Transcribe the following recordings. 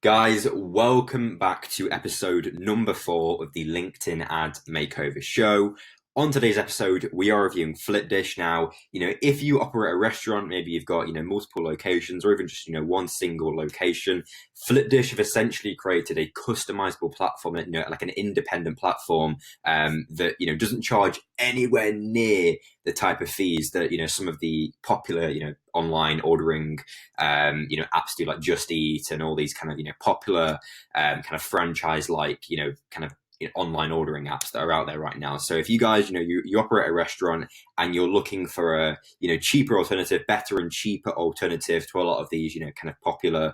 Guys, welcome back to episode number 4 of the LinkedIn Ad Makeover show. On today's episode, we are reviewing Flipdish. Now, if you operate a restaurant, maybe you've got, multiple locations or even just, one single location, Flipdish have essentially created a customizable platform, like an independent platform that, doesn't charge anywhere near the type of fees that, some of the popular, online ordering, apps do, like Just Eat and all these kind of, popular kind of franchise, like, kind of online ordering apps that are out there right now. So if you guys, you operate a restaurant and you're looking for a, cheaper alternative, better and cheaper alternative to a lot of these, kind of popular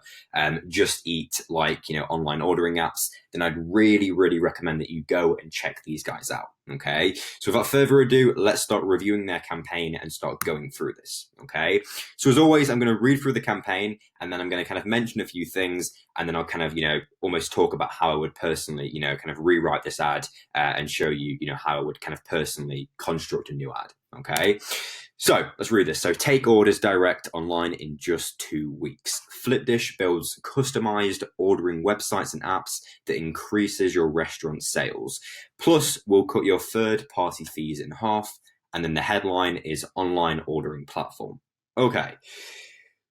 Just Eat, like, online ordering apps, then I'd really, really recommend that you go and check these guys out. Okay, so without further ado, let's start reviewing their campaign and start going through this. Okay, so as always, I'm going to read through the campaign and then I'm going to kind of mention a few things and then I'll kind of, almost talk about how I would personally, kind of rewrite this ad and show you, how I would kind of personally construct a new ad. Okay, so let's read this. So take orders direct online in just 2 weeks. Flipdish builds customized ordering websites and apps that increases your restaurant sales. Plus, we'll cut your third-party fees in half. And then the headline is online ordering platform. Okay.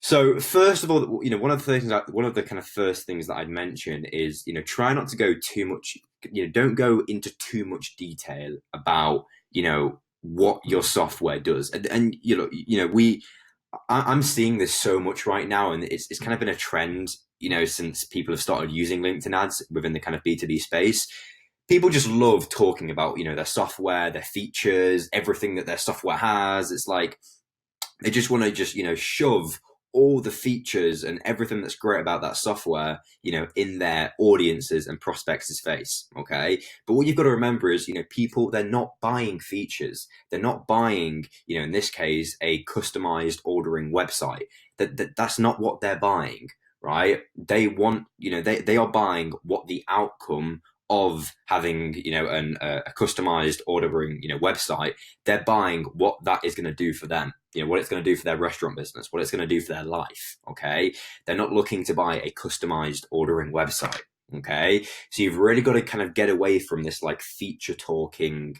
So first of all, one of the kind of first things that I'd mention is, try not to go too much, don't go into too much detail about, what your software does. And I'm seeing this so much right now, and it's kind of been a trend, since people have started using LinkedIn ads within the kind of B2B space. People just love talking about, their software, their features, everything that their software has. It's like they just want to just, shove all the features and everything that's great about that software, in their audiences and prospects' face. Okay. But what you've got to remember is, people, they're not buying features. They're not buying, in this case, a customized ordering website. That's not what they're buying, right? They want, they are buying what the outcome of having, a customized ordering, website. They're buying what that is going to do for them. What it's going to do for their restaurant business, what it's going to do for their life. Okay. They're not looking to buy a customized ordering website. Okay. So you've really got to kind of get away from this like feature talking,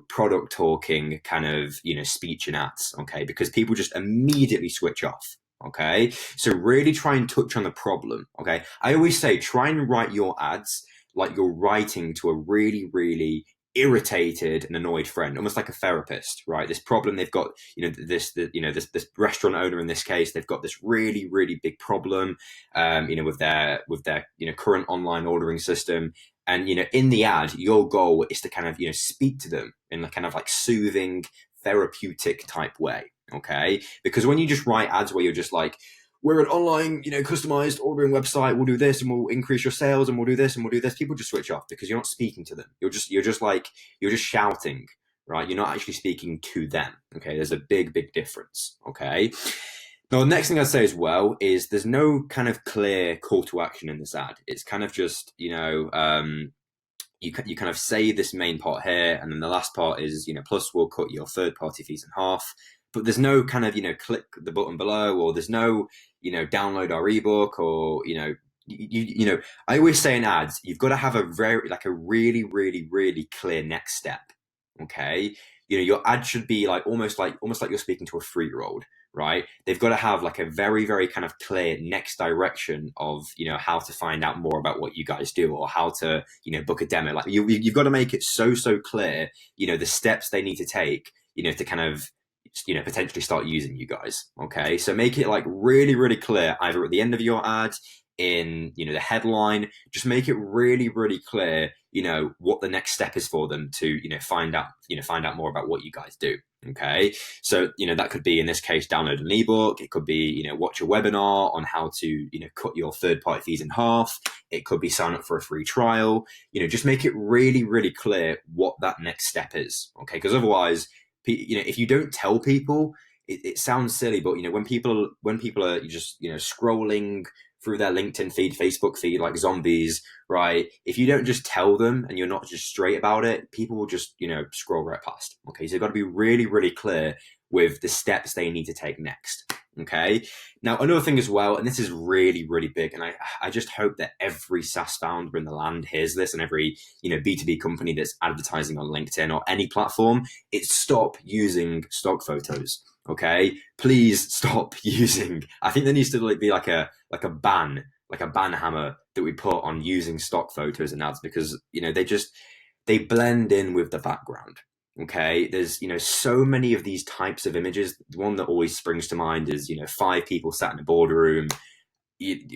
product talking kind of, speech and ads. Okay. Because people just immediately switch off. Okay. So really try and touch on the problem. Okay. I always say, try and write your ads like you're writing to a really, really irritated and annoyed friend, almost like a therapist, right? This problem they've got, this restaurant owner in this case, they've got this really, really big problem, with their current online ordering system. And, in the ad, your goal is to kind of, speak to them in a kind of like soothing, therapeutic type way. Okay. Because when you just write ads where you're just like, we're an online, customized ordering website, we'll do this and we'll increase your sales and we'll do this and we'll do this, people just switch off because you're not speaking to them. You're just shouting, right? You're not actually speaking to them. Okay. There's a big, big difference. Okay. Now, the next thing I'd say as well is there's no kind of clear call to action in this ad. It's kind of just, you kind of say this main part here, and then the last part is, plus we'll cut your third party fees in half. But there's no kind of, click the button below, or there's no, download our ebook, or, I always say in ads, you've got to have a really, really, really clear next step. Okay. Your ad should be almost like you're speaking to a 3-year-old, right? They've got to have like a very, very kind of clear next direction of, how to find out more about what you guys do, or how to, book a demo. Like you've got to make it so clear, the steps they need to take, to kind of, potentially start using you guys. Okay. So make it like really, really clear, either at the end of your ad, in, the headline, just make it really, really clear, what the next step is for them to, find out more about what you guys do. Okay. So, that could be, in this case, download an ebook. It could be, watch a webinar on how to, cut your third party fees in half. It could be sign up for a free trial. just make it really, really clear what that next step is. Okay. Because otherwise, if you don't tell people, it sounds silly, but when people are just scrolling through their LinkedIn feed, Facebook feed like zombies, right? If you don't just tell them and you're not just straight about it, people will just scroll right past. Okay, so you've got to be really, really clear with the steps they need to take next. Okay. Now, another thing as well, and this is really, really big, and I just hope that every SaaS founder in the land hears this, and every B2B company that's advertising on LinkedIn or any platform, it's stop using stock photos. Okay, please stop using. I think there needs to be like a ban, like a ban hammer that we put on using stock photos in ads, because they blend in with the background. Okay, there's so many of these types of images. The one that always springs to mind is five people sat in a boardroom,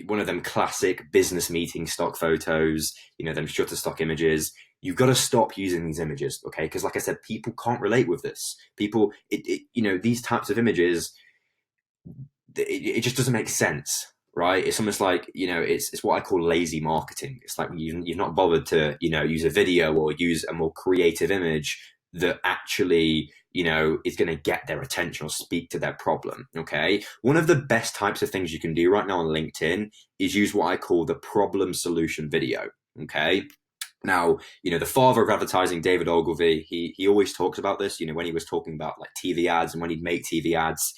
one of them classic business meeting stock photos, them shutterstock images. You've got to stop using these images, okay? Because like I said, people can't relate with this. People, these types of images, it just doesn't make sense, right? It's almost like it's what I call lazy marketing. It's like you've not bothered to use a video or use a more creative image that actually is going to get their attention or speak to their problem. Okay, one of the best types of things you can do right now on LinkedIn is use what I call the problem solution video. Okay, now, the father of advertising, David Ogilvy, he always talks about this, when he was talking about like TV ads and when he'd make TV ads,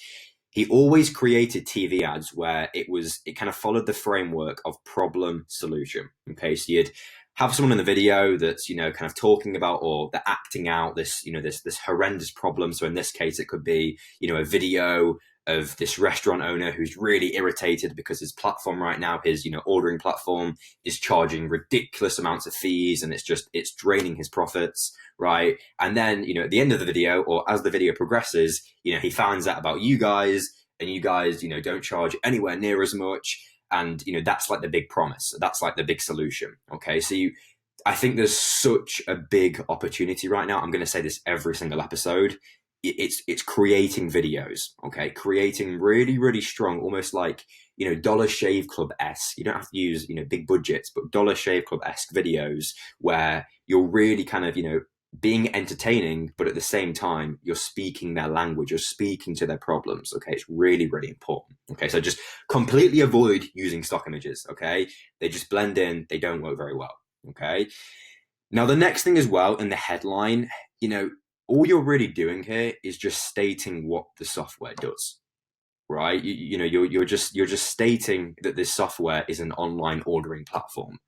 he always created TV ads where it kind of followed the framework of problem solution. Okay, so you'd have someone in the video that's kind of talking about, or they're acting out this this horrendous problem. So in this case, it could be a video of this restaurant owner who's really irritated because his platform right now, his ordering platform, is charging ridiculous amounts of fees, and it's draining his profits, right? And then at the end of the video, or as the video progresses, he finds out about you guys, and you guys don't charge anywhere near as much, and that's like the big promise, that's like the big solution. Okay, so I think there's such a big opportunity right now. I'm going to say this every single episode. It's creating videos, okay? Creating really, really strong, almost like, Dollar Shave Club-esque. You don't have to use, big budgets, but Dollar Shave Club-esque videos where you're really kind of, being entertaining, but at the same time, you're speaking their language, you're speaking to their problems, okay? It's really, really important, okay? So just completely avoid using stock images, okay? They just blend in, they don't work very well, okay? Now, the next thing as well in the headline, all you're really doing here is just stating what the software does, right? You're just stating that this software is an online ordering platform,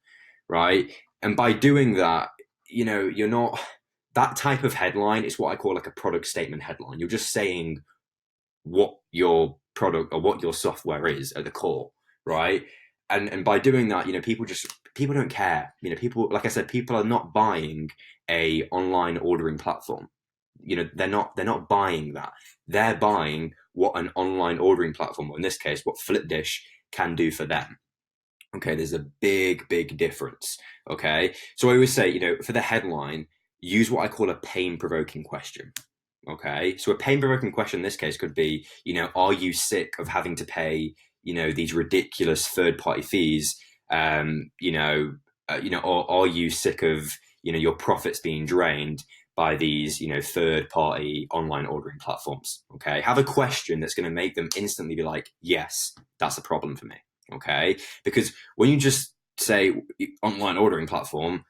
right? And by doing that, you're not, that type of headline is what I call like a product statement headline. You're just saying what your product or what your software is at the core, right? And by doing that, people don't care. People, like I said, people are not buying a online ordering platform. They're not buying that. They're buying what an online ordering platform, or in this case, what Flipdish can do for them. Okay, there's a big, big difference. Okay, so I always say, for the headline, use what I call a pain-provoking question. Okay, so a pain-provoking question in this case could be, are you sick of having to pay, these ridiculous third-party fees? Or are you sick of, your profits being drained by these, third-party online ordering platforms? Okay, have a question that's going to make them instantly be like, yes, that's a problem for me. Okay, because when you just say online ordering platform,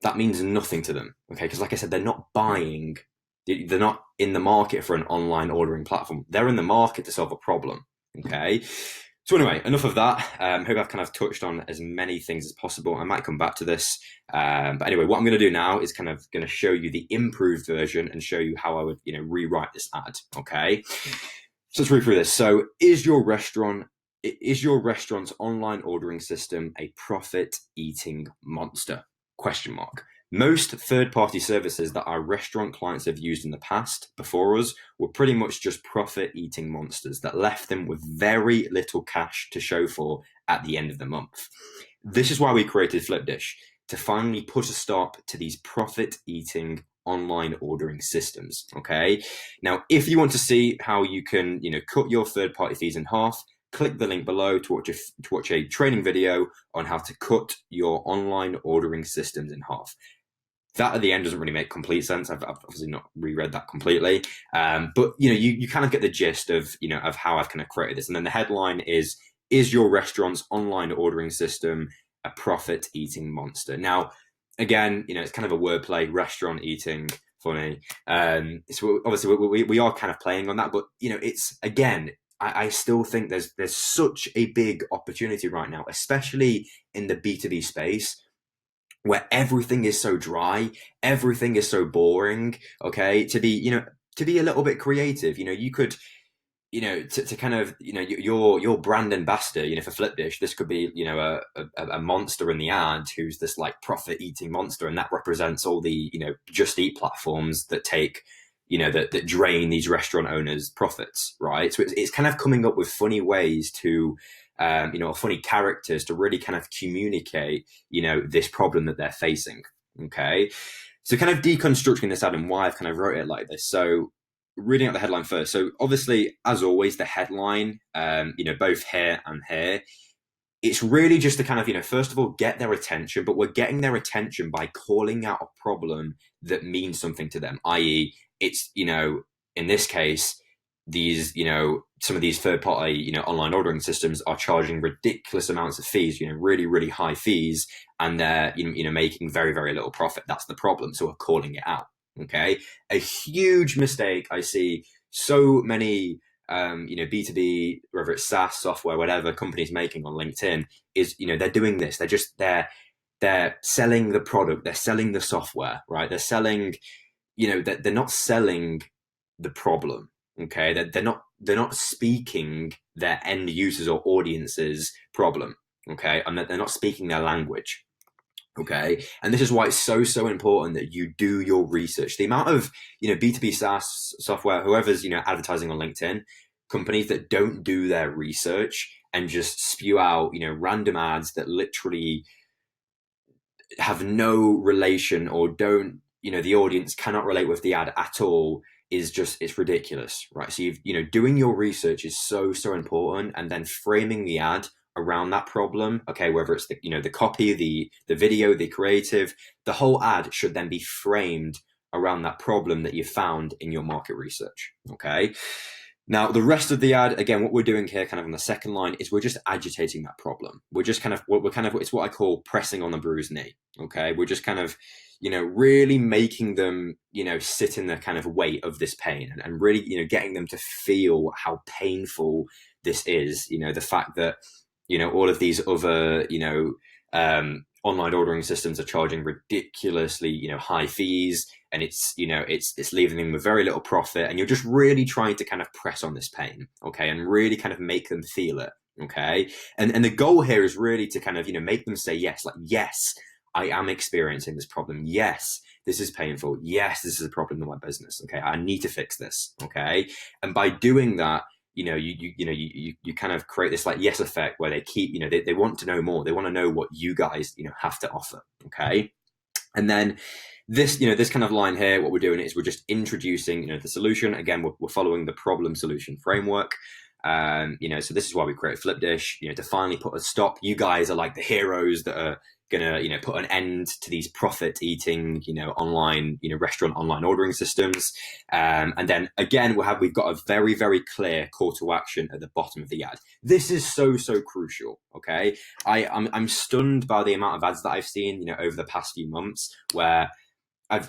that means nothing to them. Okay, because like I said, they're not buying, they're not in the market for an online ordering platform. They're in the market to solve a problem. Okay, so anyway, enough of that. Hope I've kind of touched on as many things as possible. I might come back to this, but anyway, what I'm going to do now is kind of going to show you the improved version and show you how I would rewrite this ad. Okay, so let's read through this. So is your restaurant's online ordering system a profit-eating monster? Question mark. Most third-party services that our restaurant clients have used in the past before us were pretty much just profit-eating monsters that left them with very little cash to show for at the end of the month. This is why we created Flipdish, to finally put a stop to these profit-eating online ordering systems. Okay. Now, if you want to see how you can, cut your third-party fees in half, click the link below to watch a training video on how to cut your online ordering systems in half. That at the end doesn't really make complete sense. I've obviously not reread that completely, but you kind of get the gist of of how I've kind of created this. And then the headline is your restaurant's online ordering system a profit-eating monster? Now, again, it's kind of a wordplay, restaurant eating, funny. So obviously we are kind of playing on that, but it's, again, I still think there's such a big opportunity right now, especially in the B2B space, where everything is so dry, everything is so boring. Okay, to be a little bit creative. You could, to kind of, your brand ambassador, for Flipdish, this could be, a monster in the ad who's this like profit eating monster, and that represents all the, Just Eat platforms that take, that drain these restaurant owners' profits, right? So it's kind of coming up with funny ways to, funny characters to really kind of communicate, this problem that they're facing. Okay, so kind of deconstructing this ad and why I've kind of wrote it like this. So reading out the headline first. So obviously, as always, the headline, both here and here, it's really just to kind of, first of all, get their attention, but we're getting their attention by calling out a problem that means something to them, i.e., it's, in this case, these, some of these third party, online ordering systems are charging ridiculous amounts of fees, really, really high fees, and they're, making very, very little profit. That's the problem. So we're calling it out. Okay. A huge mistake I see so many B2B, whether it's SaaS, software, whatever companies making on LinkedIn is, they're doing this. They're selling the product, they're selling the software, right? They're selling, they're not selling the problem. Okay. They're not speaking their end users or audiences problem. Okay. And they're not speaking their language. Okay. And this is why it's so important that you do your research. The amount of, B2B SaaS software, whoever's, advertising on LinkedIn, companies that don't do their research and just spew out, random ads that literally have no relation or don't, the audience cannot relate with the ad at all, is just, it's ridiculous, right? So doing your research is so important, and then framing the ad around that problem. Okay, whether it's the copy, the video, the creative, the whole ad should then be framed around that problem that you found in your market research. Okay. Now, the rest of the ad, again, what we're doing here kind of on the second line is we're just agitating that problem. It's what I call pressing on the bruised knee. Okay. We're just kind of, really making them, sit in the kind of weight of this pain, and really, getting them to feel how painful this is. The fact that, all of these other, online ordering systems are charging ridiculously, high fees, and it's leaving them with very little profit, and you're just really trying to kind of press on this pain, okay, and really kind of make them feel it, okay, and the goal here is really to kind of make them say yes, like, yes, I am experiencing this problem, yes, this is painful, yes, this is a problem in my business, okay, I need to fix this, okay, and by doing that, you kind of create this like yes effect where they keep, they want to know more. They want to know what you guys, have to offer. Okay. And then this, this kind of line here, what we're doing is we're just introducing, the solution. Again, we're following the problem solution framework. So this is why we create Flipdish, to finally put a stop. You guys are like the heroes that are gonna, put an end to these profit eating, online, restaurant online ordering systems. And then again, we've got a very, very clear call to action at the bottom of the ad. This is so crucial. Okay. I'm stunned by the amount of ads that I've seen, over the past few months where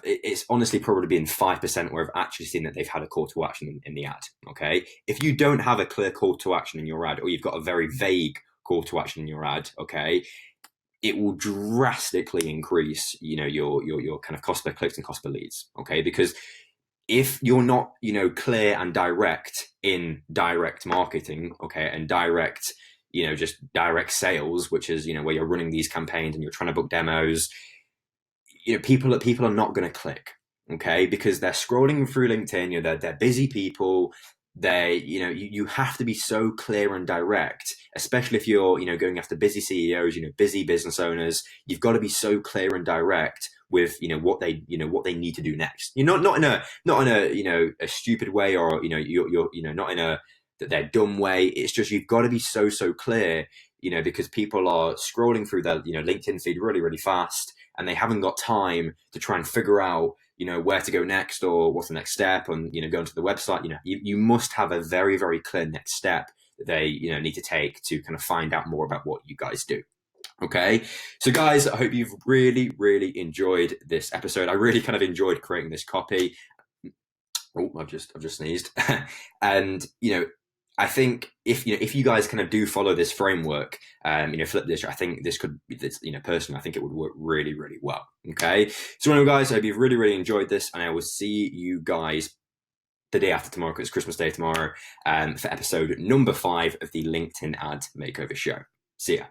it's honestly probably been 5% where I've actually seen that they've had a call to action in the ad. Okay. If you don't have a clear call to action in your ad, or you've got a very vague call to action in your ad, okay, it will drastically increase, your kind of cost per clicks and cost per leads. Okay. Because if you're not, clear and direct in direct marketing, okay, and direct, just direct sales, which is, where you're running these campaigns and you're trying to book demos, people are not going to click, okay, because they're scrolling through LinkedIn. They're busy people. You have to be so clear and direct, especially if you're, going after busy CEOs, busy business owners. You've got to be so clear and direct with, what they need to do next. You're not in a a stupid way, or you're not in a that they're dumb way. It's just you've got to be so clear, because people are scrolling through their LinkedIn feed really, really fast, and they haven't got time to try and figure out, where to go next or what's the next step, and, going to the website. You must have a very, very clear next step that they, need to take to kind of find out more about what you guys do. Okay. So guys, I hope you've really, really enjoyed this episode. I really kind of enjoyed creating this copy. Oh, I've just sneezed. And, I think if you guys kind of do follow this framework, flip this, I think this could, personally, I think it would work really, really well. Okay, so anyway, guys, I hope you've really, really enjoyed this, and I will see you guys the day after tomorrow, because it's Christmas Day tomorrow, for episode number 5 of the LinkedIn Ad Makeover Show. See ya.